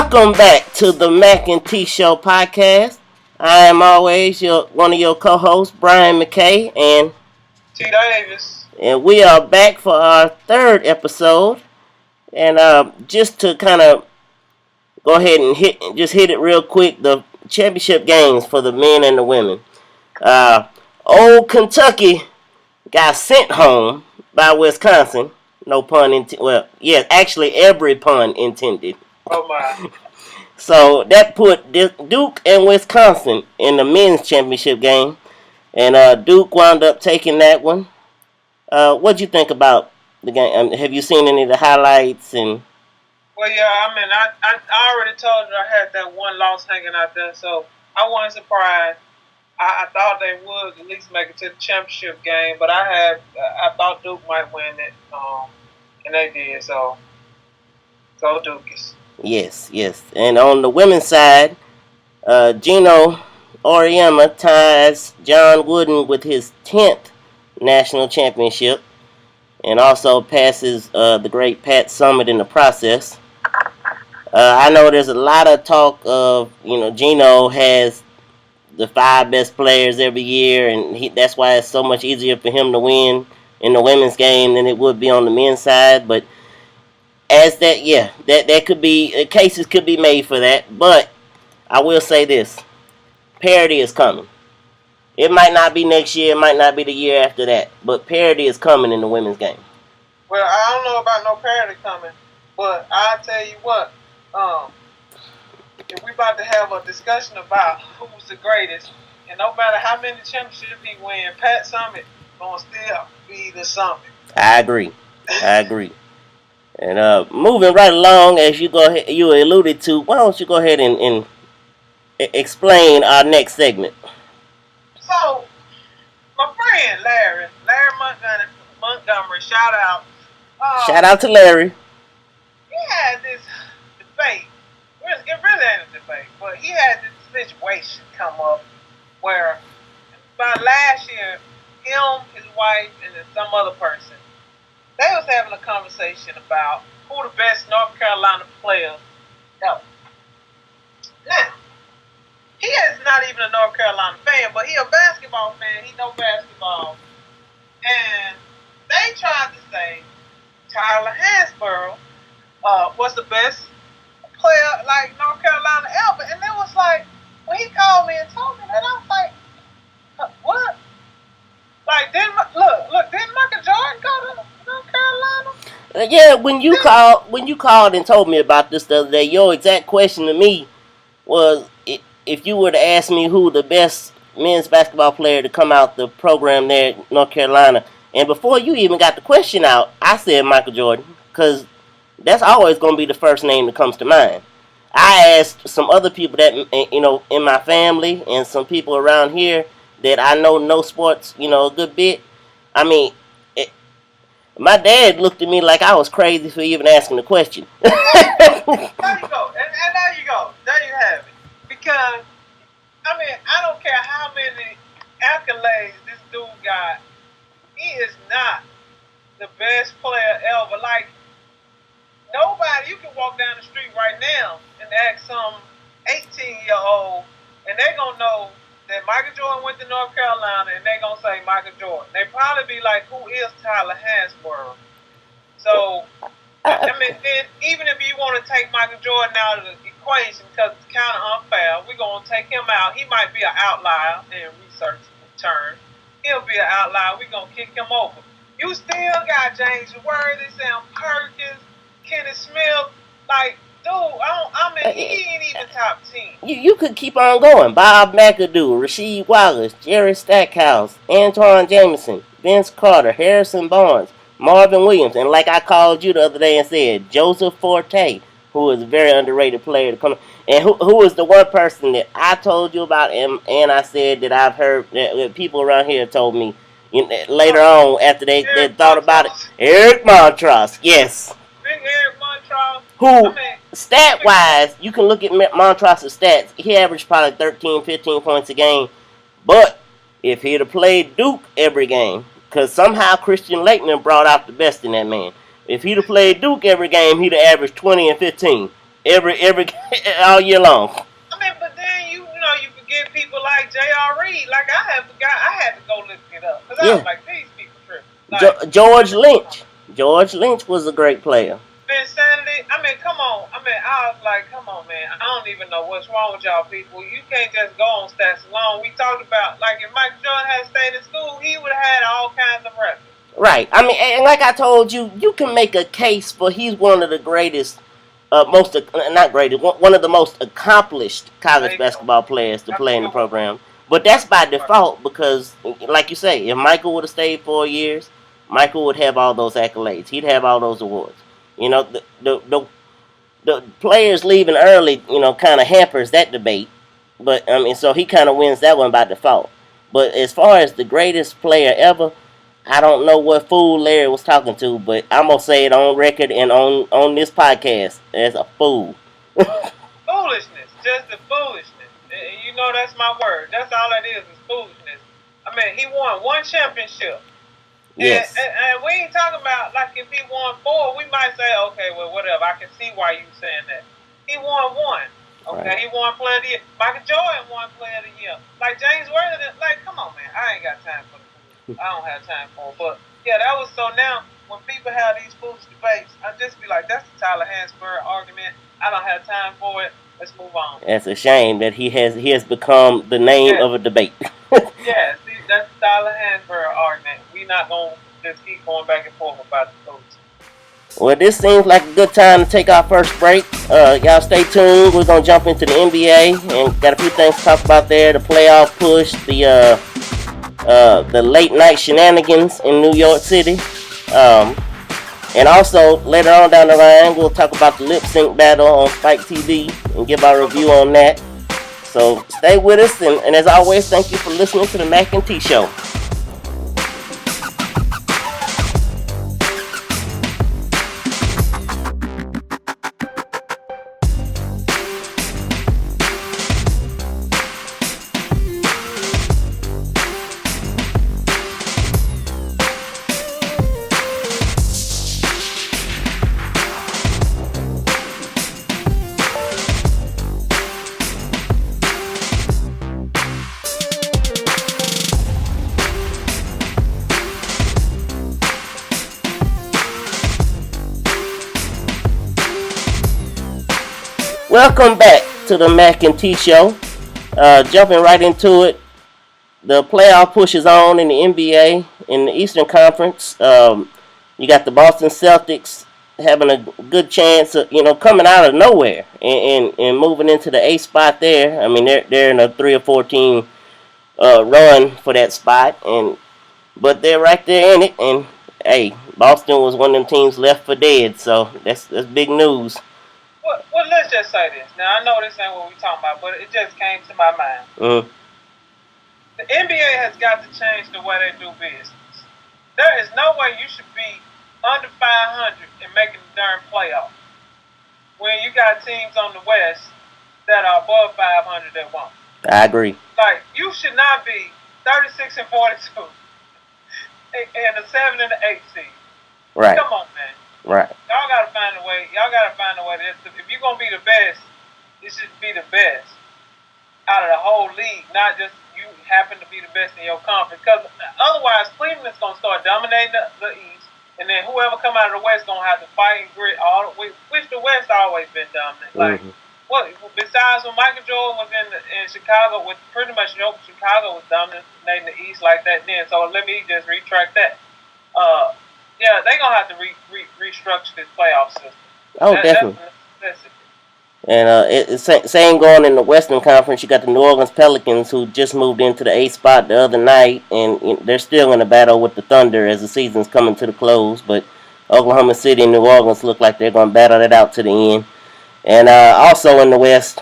Welcome back to the Mac and T Show podcast. I am always one of your co-hosts, Brian Mackay and T Davis. And we are back for our third episode. And just to kind of go ahead and hit it real quick, the championship games for the men and the women. Old Kentucky got sent home by Wisconsin. No pun intended. Well, yeah, actually every pun intended. Oh my. So that put Duke and Wisconsin in the men's championship game. And Duke wound up taking that one. What'd you think about the game? Have you seen any of the highlights? And well, yeah, I already told you I had that one loss hanging out there, so I wasn't surprised. I thought they would at least make it to the championship game, but I thought Duke might win it, and they did. So go Dukies. Yes. And on the women's side, Gino Auriemma ties John Wooden with his 10th national championship, and also passes the great Pat Summitt in the process. I know there's a lot of talk of, Gino has the 5 best players every year, and that's why it's so much easier for him to win in the women's game than it would be on the men's side. But that could be, cases could be made for that. But I will say this: parity is coming. It might not be next year, it might not be the year after that, but parity is coming in the women's game. Well, I don't know about no parity coming, but I'll tell you what, if we about to have a discussion about who's the greatest, and no matter how many championships he wins, Pat Summitt gonna still be the Summitt. I agree. And moving right along, as you alluded to, why don't you go ahead and explain our next segment? So, my friend Larry Montgomery, shout out. Shout out to Larry. He had this debate. It really ain't a debate, but he had this situation come up where by last year, him, his wife, and then some other person, they was having a conversation about who the best North Carolina player ever. Now, he is not even a North Carolina fan, but he a basketball fan. He know basketball. And they tried to say Tyler Hansborough was the best player like North Carolina ever. And it was like, when he called me and told me that, I was like, what? Like, didn't Michael Jordan go to North Carolina? Yeah, when you called and told me about this the other day, your exact question to me was, if you were to ask me who the best men's basketball player to come out the program there at North Carolina, and before you even got the question out, I said Michael Jordan, because that's always going to be the first name that comes to mind. I asked some other people that, in my family and some people around here that I know sports, a good bit. I mean, my dad looked at me like I was crazy for even asking the question. There you go. And there you go. There you have it. Because, I don't care how many accolades this dude got. He is not the best player ever. Like, nobody, you can walk down the street right now and ask some 18-year-old, and they're going to know that Michael Jordan went to North Carolina, and they're going to say Michael Jordan. They probably be like, who is Tyler Hansborough? So, then even if you want to take Michael Jordan out of the equation because it's kind of unfair, we're going to take him out. He might be an outlier in research terms. He'll be an outlier. We're going to kick him over. You still got James Worthy, Sam Perkins, Kenny Smith. Like, dude, he ain't even top 10. You could keep on going. Bob McAdoo, Rasheed Wallace, Jerry Stackhouse, Antoine Jameson, Vince Carter, Harrison Barnes, Marvin Williams, and like I called you the other day and said, Joseph Forte, who is a very underrated player to come. And who is the one person that I told you about, and I said that I've heard that people around here told me later on after they thought about it. Eric Montross, yes. Big Eric Montross. Who, stat-wise, you can look at Montross' stats. He averaged probably 13, 15 points a game. But if he'd have played Duke every game, because somehow Christian Laettner brought out the best in that man. If he'd have played Duke every game, he'd have averaged 20 and 15. every all year long. I mean, but then you know you forget people like J.R. Reed. Like I had to go look it up because I was like, these people tripping. Like, George Lynch. George Lynch was a great player. Insanity. I mean, come on. I mean, I was like, come on, man. I don't even know what's wrong with y'all people. You can't just go on stats alone. We talked about, like, if Michael Jordan had stayed in school, he would have had all kinds of records. Right. I mean, and like I told you, you can make a case for he's one of the greatest, not greatest, one of the most accomplished college basketball players to play in the program. But that's by default because, like you say, if Michael would have stayed 4 years, Michael would have all those accolades. He'd have all those awards. You know, the players leaving early, you know, kind of hampers that debate. But, I mean, so he kind of wins that one by default. But as far as the greatest player ever, I don't know what fool Larry was talking to, but I'm going to say it on record and on this podcast as a fool. Foolishness. Just the foolishness. You know, that's my word. That's all it is foolishness. I mean, he won one championship. Yes. And we ain't talking about, like, if he won 4, we might say, okay, well, whatever. I can see why you saying that. He won 1. Okay, right. He won Player of the Year. Michael Jordan won Player of the Year. Like, James Worthington, like, come on, man. I ain't got time for the I don't have time for it. But, yeah, that was so now, when people have these foolish debates, I just be like, that's the Tyler Hansborough argument. I don't have time for it. Let's move on. That's a shame that he has become the name of a debate. Yeah, see, that's the Tyler Hansborough argument. We not going to just keep going back and forth about the coach. Well, this seems like a good time to take our first break. Y'all stay tuned. We're going to jump into the NBA and got a few things to talk about there. The playoff push, the late night shenanigans in New York City. And also, later on down the line, we'll talk about the lip sync battle on Spike TV and give our review on that. So stay with us, and as always, thank you for listening to the Mac and T Show. Welcome back to the Mac and T Show. Jumping right into it, the playoff push is on in the NBA in the Eastern Conference. You got the Boston Celtics having a good chance of, coming out of nowhere and moving into the 8th spot there. I mean, they're in a 3 or 4 team run for that spot, but they're right there in it. And hey, Boston was one of them teams left for dead, so that's big news. Well, let's just say this. Now, I know this ain't what we're talking about, but it just came to my mind. The NBA has got to change the way they do business. There is no way you should be under 500 and making the darn playoff when you got teams on the West that are above 500 that won't. I agree. Like, you should not be 36 and 42 and the 7 and the 8 seed. Right. Come on, man. Right. Y'all gotta find a way. If you're gonna be the best, it should be the best out of the whole league, not just you happen to be the best in your conference. Because otherwise, Cleveland's gonna start dominating the East, and then whoever come out of the West gonna have to fight and grit which the West always been dominant. Like, besides when Michael Jordan was in Chicago, with pretty much Chicago was dominating the East like that then. So let me just retract that. Yeah, they're going to have to restructure this playoff system. Oh, definitely. And it's same going in the Western Conference. You got the New Orleans Pelicans, who just moved into the 8th spot the other night, and they're still in a battle with the Thunder as the season's coming to the close. But Oklahoma City and New Orleans look like they're going to battle it out to the end. And also in the West,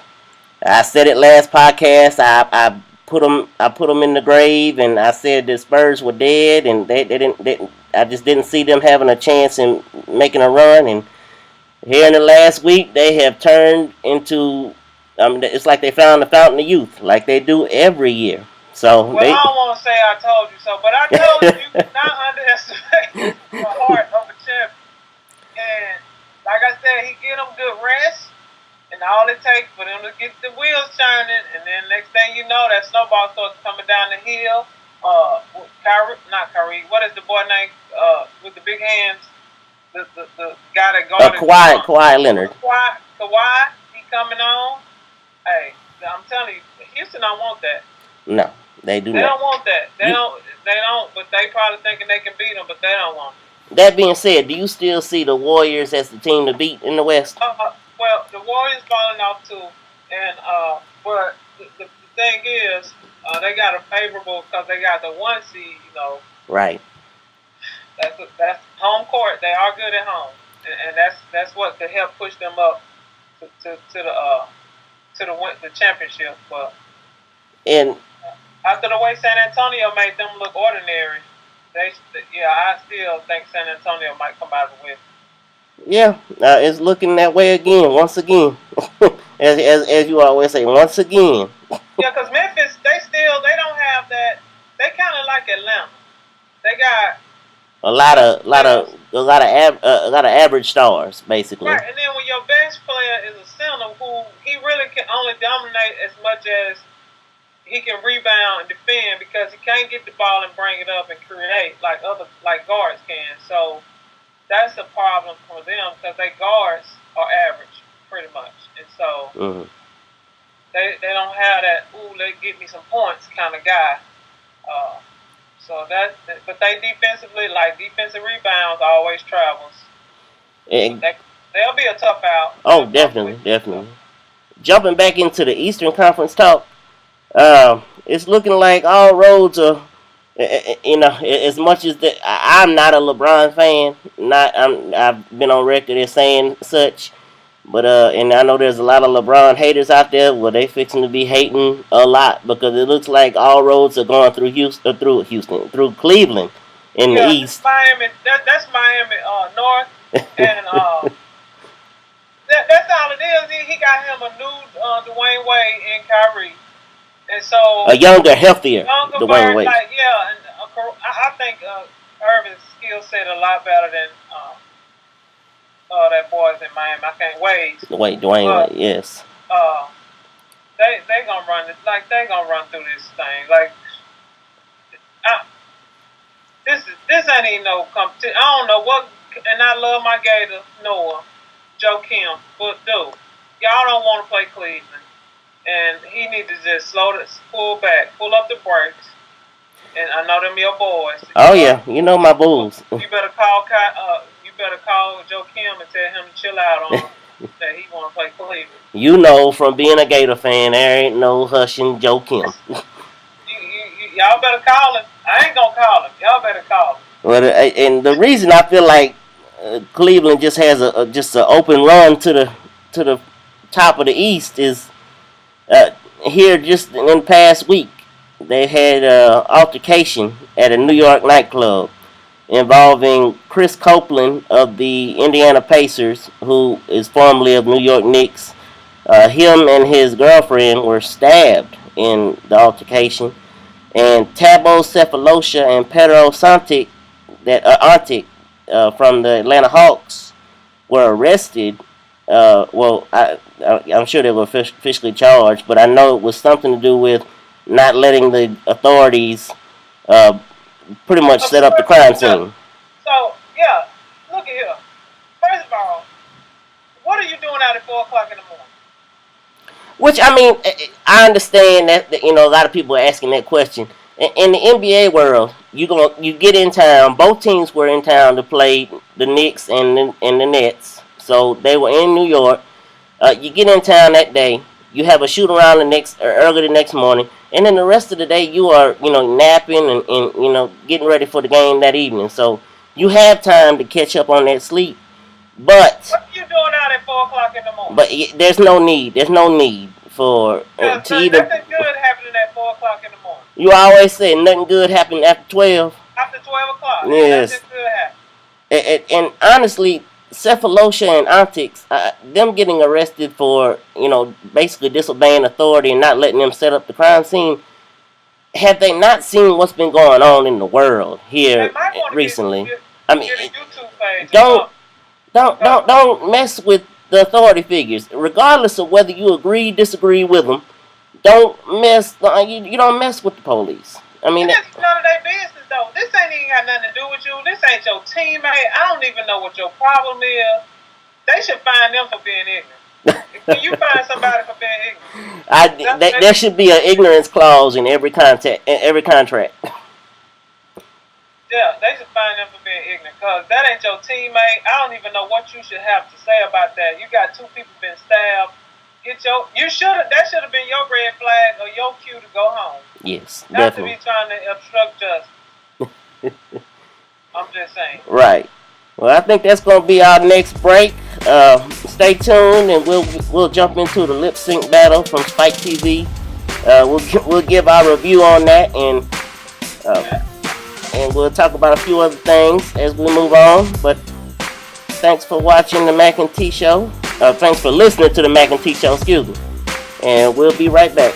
I said it last podcast, I put them in the grave, and I said the Spurs were dead, and I just didn't see them having a chance in making a run. And here in the last week, they have turned into, it's like they found the fountain of youth, like they do every year. So I don't want to say I told you so, but I told you cannot underestimate the heart of a champion. And like I said, he get them good rest. all it takes for them to get the wheels turning, and then next thing you know, that snowball starts coming down the hill. Not Kyrie. What is the boy name? With the big hands, the guy that guarded. Kawhi Leonard. Kawhi, he coming on. Hey, I'm telling you, Houston don't want that. No, they do not. They don't want that. They don't. But they probably thinking they can beat them, but they don't want it. That being said, do you still see the Warriors as the team to beat in the West? Well, the Warriors falling off too, and but the thing is, they got a favorable because they got the 1 seed. You know. Right. That's home court. They are good at home, and that's what could help push them up to the championship. But and after the way San Antonio made them look ordinary, I still think San Antonio might come out with. Yeah, it's looking that way again. Once again, as you always say, once again. Yeah, because Memphis, they don't have that. They kind of like Atlanta. They got a lot of average stars, basically. Right, and then when your best player is a center who he really can only dominate as much as he can rebound and defend because he can't get the ball and bring it up and create like guards can. So that's a problem for them because their guards are average pretty much, and so they don't have that they get me some points kind of guy. But they defensively, like defensive rebounds, always travels. They'll be a tough out. Oh, definitely. Jumping back into the Eastern Conference talk, it's looking like all roads are, as much as that. I'm not a LeBron fan. I've been on record as saying such. But and I know there's a lot of LeBron haters out there where they fixing to be hating a lot because it looks like all roads are going through through Cleveland in the East. Miami, that's Miami North, and that's all it is. He got him a new Dwayne Wade and Kyrie, and so a younger, healthier Dwayne Wade. Like, yeah, and I think Irving's skill set a lot better than. That boy's in Miami. I can't wait. Dwayne Wade, yes. They gonna run it like they gonna run through this thing. Like, this ain't even no competition. I don't know what, and I love my Gator Noah, Joe Kim, but dude, y'all don't want to play Cleveland, and he need to just pull up the brakes. And I know them your boys. Oh yeah, you know my Bulls. You better call Joe Kim and tell him to chill out on that he want to play Cleveland. You know, from being a Gator fan, there ain't no hushing Joe Kim. Y'all better call him. I ain't gonna call him. Y'all better call him. Well, and the reason I feel like Cleveland just has just an open run to the top of the East is here just in the past week they had an altercation at a New York nightclub involving Chris Copeland of the Indiana Pacers, who is formerly of New York Knicks. Him and his girlfriend were stabbed in the altercation, and Thabo Sefolosha and Pedro Antic from the Atlanta Hawks were arrested. I'm sure they were officially charged, but I know it was something to do with not letting the authorities pretty much set up the crime scene. So, yeah, look at here. First of all, what are you doing out at 4 o'clock in the morning? Which, I mean, I understand that a lot of people are asking that question. In the NBA world, you get in town. Both teams were in town to play the Knicks and the Nets. So they were in New York. You get in town that day. You have a shoot around early the next morning. And then the rest of the day, you are, napping and getting ready for the game that evening. So you have time to catch up on that sleep. But what are you doing out at 4 o'clock in the morning? But there's no need. There's no need for to either. Nothing good happening at 4 o'clock in the morning. You always say nothing good happened after 12. After 12 o'clock. Yes. Nothing good happened. And honestly, Sefolosha and Antics, them getting arrested for, basically disobeying authority and not letting them set up the crime scene, have they not seen what's been going on in the world here recently? Get a YouTube page. Don't mess with the authority figures, regardless of whether you agree, disagree with them. Don't mess. You don't mess with the police. I mean, it's none of their business though. This ain't even got nothing to do with you. This ain't your teammate. I don't even know what your problem is. They should find them for being ignorant. When you find somebody for being ignorant, there should be an ignorance clause in every contract. Yeah, they should find them for being ignorant, because that ain't your teammate. I don't even know what you should have to say about that. You got 2 people been stabbed. That should have been your red flag or your cue to go home. Yes, not definitely. to be trying to obstruct justice. I'm just saying. Right. Well, I think that's going to be our next break. Stay tuned, and we'll jump into the lip sync battle from Spike TV. We'll give our review on that, and we'll talk about a few other things as we move on. But thanks for watching the Mac and T Show. Thanks for listening to the Mac and T Show. Excuse me. And we'll be right back.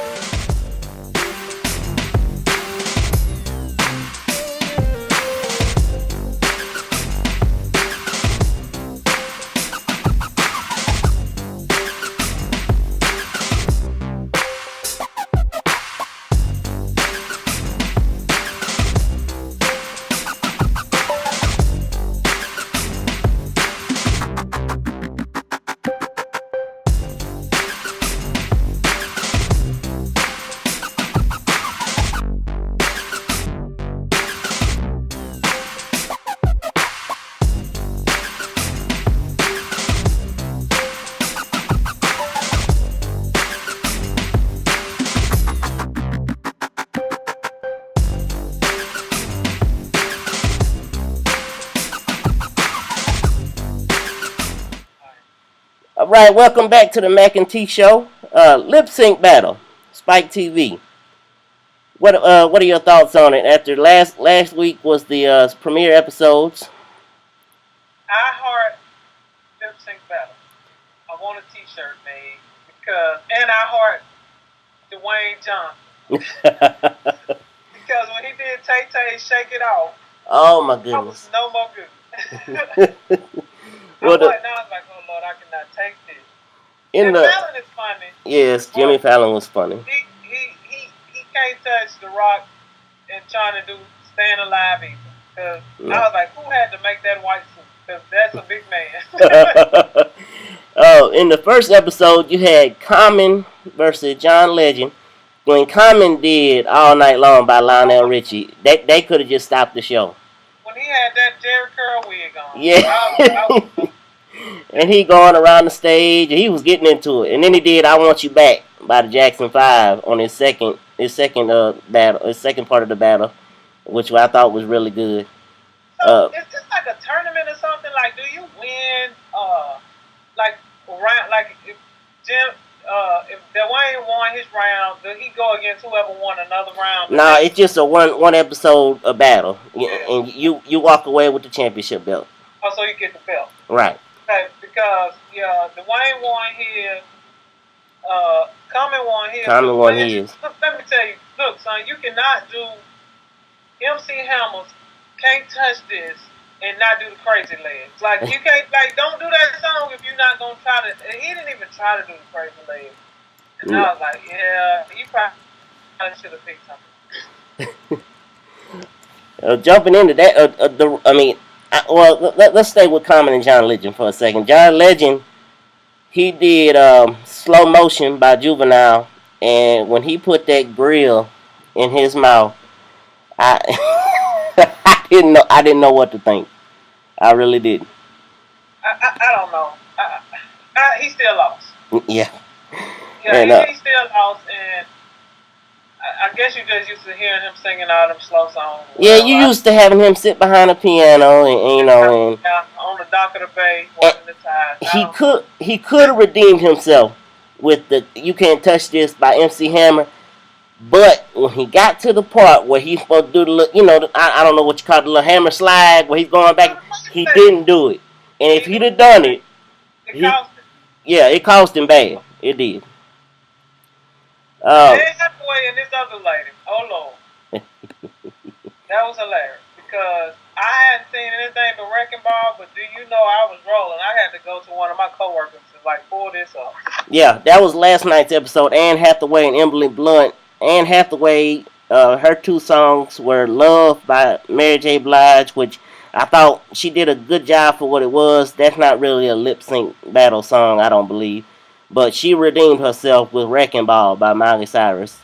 Alright, welcome back to the Mac and T Show. Lip sync battle, Spike TV. What are your thoughts on it? After last week was the premiere episodes. I heart lip sync battle. I want a T-shirt made and I heart Dwayne Johnson because when he did Tay Tay Shake It Off, oh my goodness, I was no more good. Now I was like, oh Lord, I cannot take this. Fallon is funny. Yes, Jimmy Fallon was funny. He can't touch The Rock and trying to do Staying Alive either. Because I was like, who had to make that white suit? Because that's a big man. Oh, in the first episode, you had Common versus John Legend. When Common did All Night Long by Lionel Richie, they could have just stopped the show. When he had that Jerry curl wig on. Yeah. And he going around the stage, and he was getting into it. And then he did I Want You Back by the Jackson 5 on his second battle, his second part of the battle, which I thought was really good. So is this like a tournament or something? Like, do you win like round, like if Dwayne won his round, does he go against whoever won another round? Nah, it's just a one episode of battle, and you walk away with the championship belt. Oh, so you get the belt. Right. Okay, because Dwayne won his, Common won his. Common won his. Look, let me tell you, look, son, you cannot do MC Hammer's Can't Touch This and not do the crazy legs. Like, you can't, like, don't do that song if you're not gonna try to. And he didn't even try to do the crazy legs. And I was like, yeah, you probably should have picked something. Jumping into that, let's stay with Common and John Legend for a second. John Legend, he did Slow Motion by Juvenile, and when he put that grill in his mouth, I didn't know what to think. I really didn't. I don't know. He still lost. Yeah. Yeah, he still lost, and I guess you just used to hearing him singing all them slow songs. Yeah, you used to having him sit behind a piano and on the dock of the bay watching the tide. He could have redeemed himself with the "You Can't Touch This" by MC Hammer, but when he got to the part where he's supposed to do the I don't know what you call it, the little hammer slide where he's going back, he didn't do it. And if he'd have done it, it cost him bad. It did. Hathaway and this other lady. Oh Lord, that was hilarious because I hadn't seen anything but Wrecking Ball. But do you know I was rolling? I had to go to one of my coworkers to like pull this up. Yeah, that was last night's episode. Anne Hathaway and Emily Blunt. Anne Hathaway, her two songs were Love by Mary J. Blige, which I thought she did a good job for what it was. That's not really a lip sync battle song, I don't believe. But she redeemed herself with Wrecking Ball by Miley Cyrus.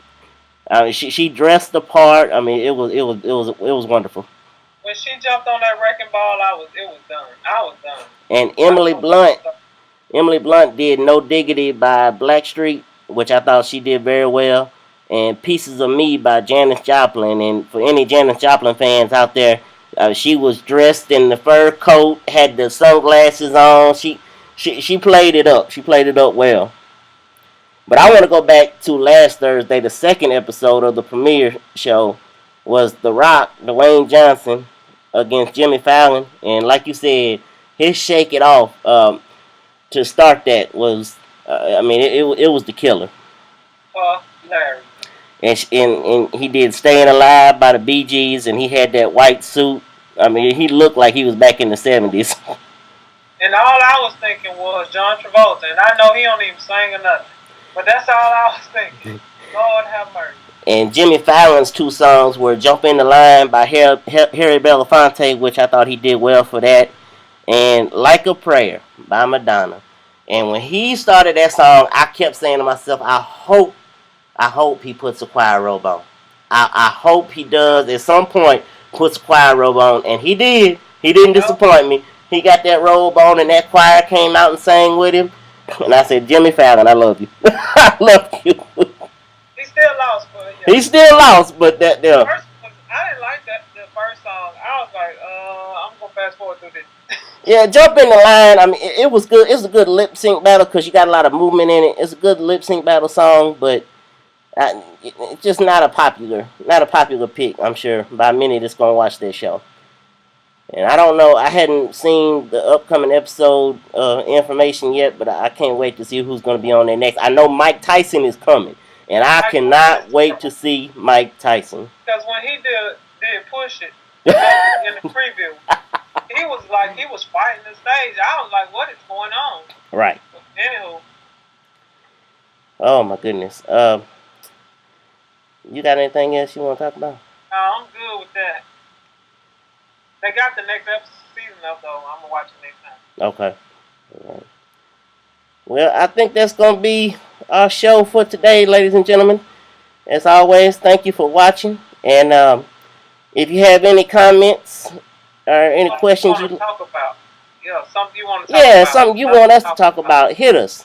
She dressed the part. I mean, it was wonderful. When she jumped on that Wrecking Ball, it was done. I was done. And Emily Blunt did No Diggity by Blackstreet, which I thought she did very well. And Pieces of Me by Janis Joplin. And for any Janis Joplin fans out there, she was dressed in the fur coat, had the sunglasses on. She played it up. She played it up well. But I want to go back to last Thursday. The second episode of the premiere show was The Rock, Dwayne Johnson, against Jimmy Fallon. And like you said, his Shake It Off to start that was, it was the killer. Larry. And he did Staying Alive by the Bee Gees, and he had that white suit. I mean, he looked like he was back in the 70s. And all I was thinking was John Travolta. And I know he don't even sing or nothing. But that's all I was thinking. Lord have mercy. And Jimmy Fallon's two songs were Jump in the Line by Harry Belafonte, which I thought he did well for that, and Like a Prayer by Madonna. And when he started that song, I kept saying to myself, I hope he puts a choir robe on. I hope he does at some point puts a choir robe on. And he did. He didn't disappoint me. He got that robe on and that choir came out and sang with him. And I said, Jimmy Fallon, I love you. I love you. He still lost, but yeah. He still lost, but that there. I didn't like the first song. I was like, I'm gonna fast forward through this. Yeah, Jump in the Line. I mean, it was good. It's a good lip sync battle because you got a lot of movement in it. It's a good lip sync battle song, but it's just not a popular pick. I'm sure by many that's gonna watch this show. And I don't know. I hadn't seen the upcoming episode information yet, but I can't wait to see who's going to be on there next. I know Mike Tyson is coming, and I cannot wait to see Mike Tyson. Because when he did Push It in the preview, he was fighting the stage. I was like, what is going on? Right. Anywho. Oh my goodness. You got anything else you want to talk about? No, I'm good with that. They got the next season up, though. I'm going to watch it next time. Okay. All right. Well, I think that's going to be our show for today, ladies and gentlemen. As always, thank you for watching. And if you have any comments or any questions you talk about. Yeah, something you want to talk about. Yeah, something you want us to talk about. Hit us.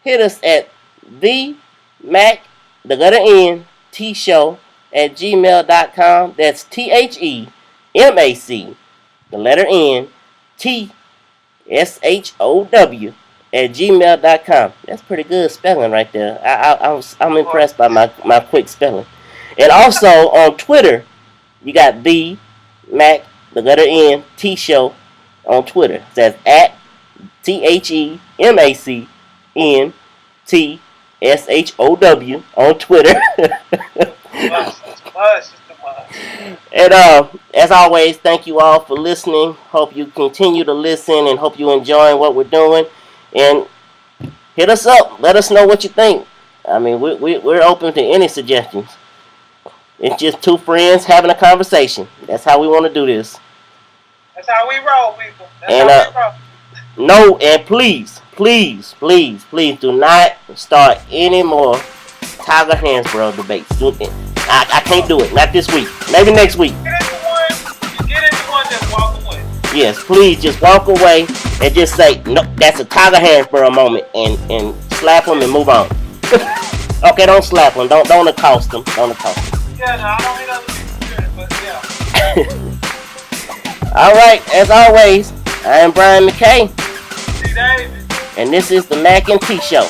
Hit us at BMac Show@gmail.com. That's THEMAC, the letter N, TSHOW@gmail.com. That's pretty good spelling right there. I'm impressed by my quick spelling. And also on Twitter, you got the Mac, the letter N, T Show on Twitter. That's at THEMACNTSHOW on Twitter. And as always, thank you all for listening. Hope you continue to listen and hope you enjoying what we're doing. And hit us up. Let us know what you think. I mean, we're open to any suggestions. It's just two friends having a conversation. That's how we want to do this. That's how we roll, people. No, and please do not start any more Tiger Hansborough debates. I can't do it. Not this week. Maybe next week. Get into one, just walk away. Yes, please just walk away and just say, no, that's a Tiger Hansborough moment, and slap him and move on. Okay, don't slap him. Don't accost him. Don't accost him. Yeah, no, I don't need other people to do it, but yeah. All right, as always, I am Brian Mackay. T Davis. And this is the Mac and T Show.